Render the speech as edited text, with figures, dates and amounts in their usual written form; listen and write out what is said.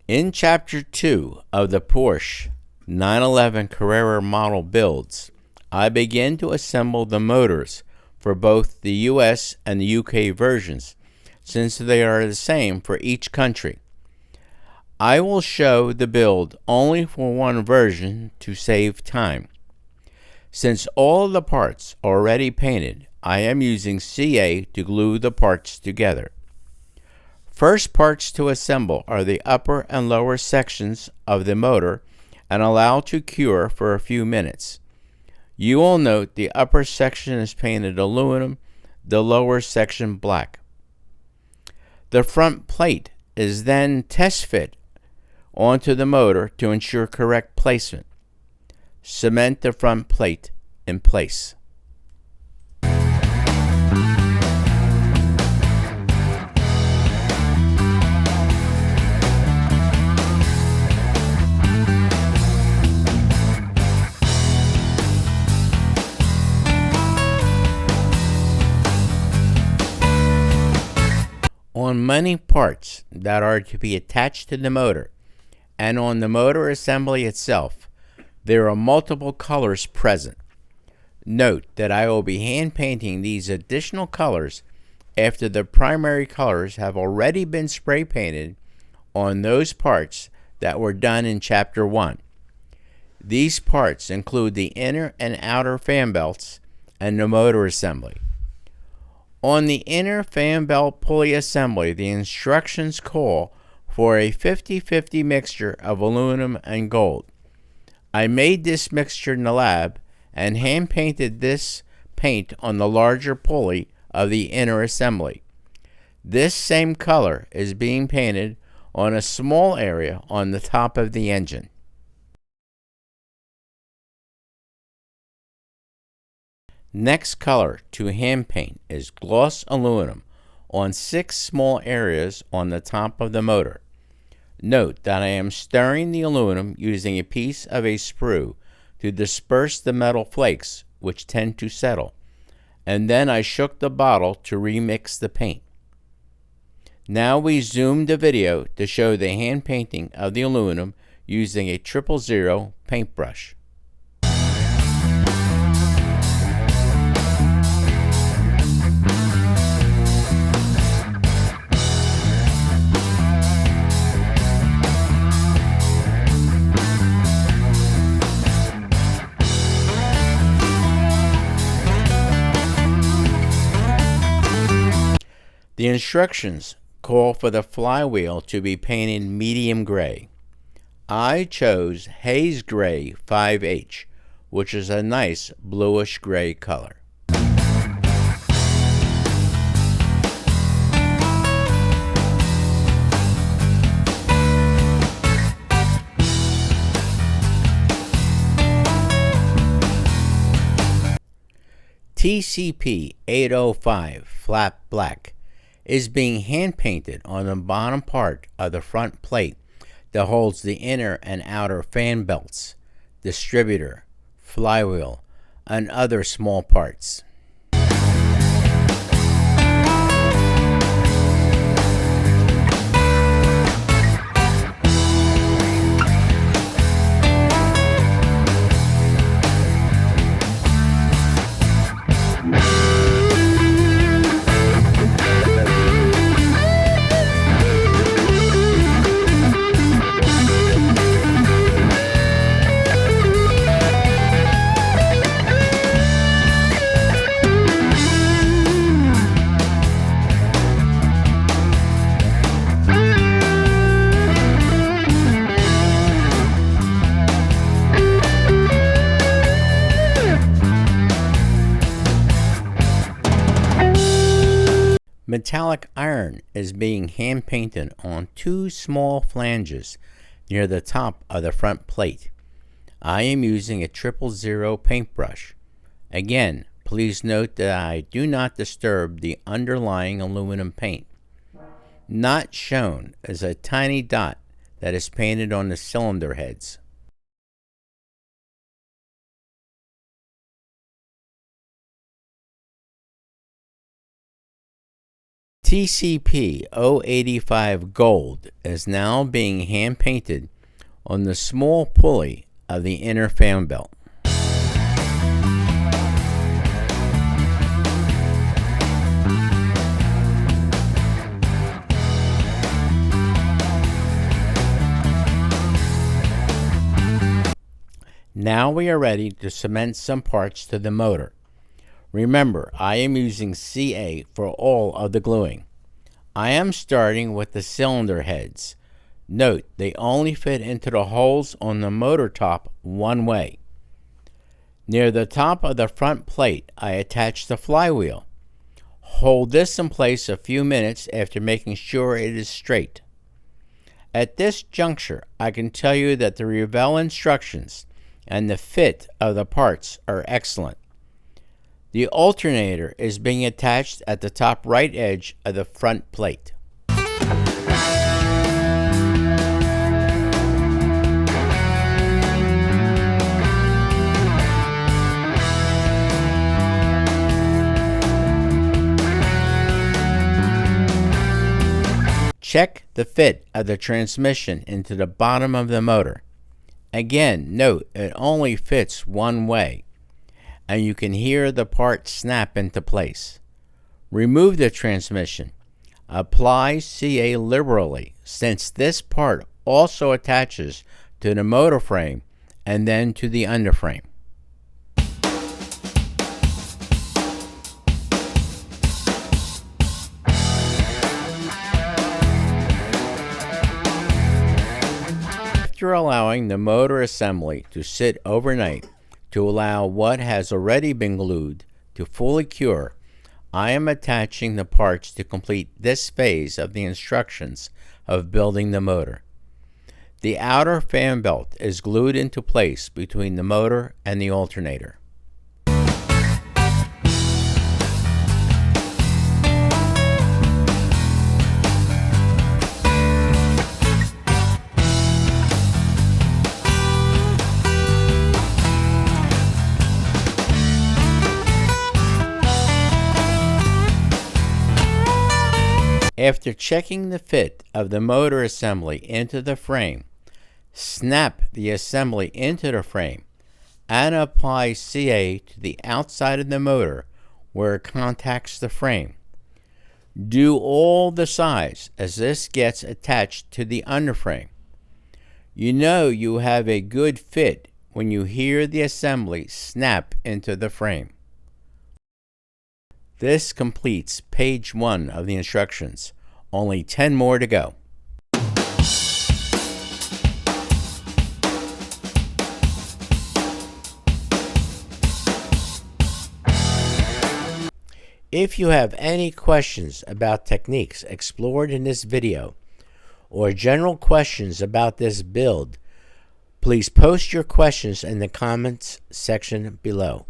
In Chapter 2 of the Porsche 911 Carrera model builds, I begin to assemble the motors for both the US and the UK versions, since they are the same for each country. I will show the build only for one version to save time. Since all the parts are already painted, I am using CA to glue the parts together. First parts to assemble are the upper and lower sections of the motor and allow to cure for a few minutes. You will note the upper section is painted aluminum, the lower section black. The front plate is then test fit onto the motor to ensure correct placement. Cement the front plate in place. On many parts that are to be attached to the motor and on the motor assembly itself, there are multiple colors present. Note that I will be hand painting these additional colors after the primary colors have already been spray painted on those parts that were done in Chapter 1. These parts include the inner and outer fan belts and the motor assembly. On the inner fan belt pulley assembly, the instructions call for a 50-50 mixture of aluminum and gold. I made this mixture in the lab and hand painted this paint on the larger pulley of the inner assembly. This same color is being painted on a small area on the top of the engine. Next color to hand paint is gloss aluminum on 6 small areas on the top of the motor. Note that I am stirring the aluminum using a piece of a sprue to disperse the metal flakes which tend to settle, and then I shook the bottle to remix the paint. Now we zoom the video to show the hand painting of the aluminum using a 000 paintbrush. The instructions call for the flywheel to be painted medium gray. I chose Haze Gray 5H, which is a nice bluish gray color. TCP 805 Flat Black is being hand painted on the bottom part of the front plate that holds the inner and outer fan belts, distributor, flywheel, and other small parts. Metallic iron is being hand painted on 2 small flanges near the top of the front plate. I am using a 000 paintbrush. Again, please note that I do not disturb the underlying aluminum paint. Not shown is a tiny dot that is painted on the cylinder heads. TCP 085 Gold is now being hand painted on the small pulley of the inner fan belt. Now we are ready to cement some parts to the motor. Remember, I am using CA for all of the gluing. I am starting with the cylinder heads. Note, they only fit into the holes on the motor top one way. Near the top of the front plate, I attach the flywheel. Hold this in place a few minutes after making sure it is straight. At this juncture, I can tell you that the Revell instructions and the fit of the parts are excellent. The alternator is being attached at the top right edge of the front plate. Check the fit of the transmission into the bottom of the motor. Again, note it only fits one way, and you can hear the part snap into place. Remove the transmission. Apply CA liberally, since this part also attaches to the motor frame and then to the underframe. After allowing the motor assembly to sit overnight to allow what has already been glued to fully cure, I am attaching the parts to complete this phase of the instructions of building the motor. The outer fan belt is glued into place between the motor and the alternator. After checking the fit of the motor assembly into the frame, snap the assembly into the frame and apply CA to the outside of the motor where it contacts the frame. Do all the sides as this gets attached to the underframe. You know you have a good fit when you hear the assembly snap into the frame. This completes page 1 of the instructions. Only 10 more to go. If you have any questions about techniques explored in this video, or general questions about this build, please post your questions in the comments section below.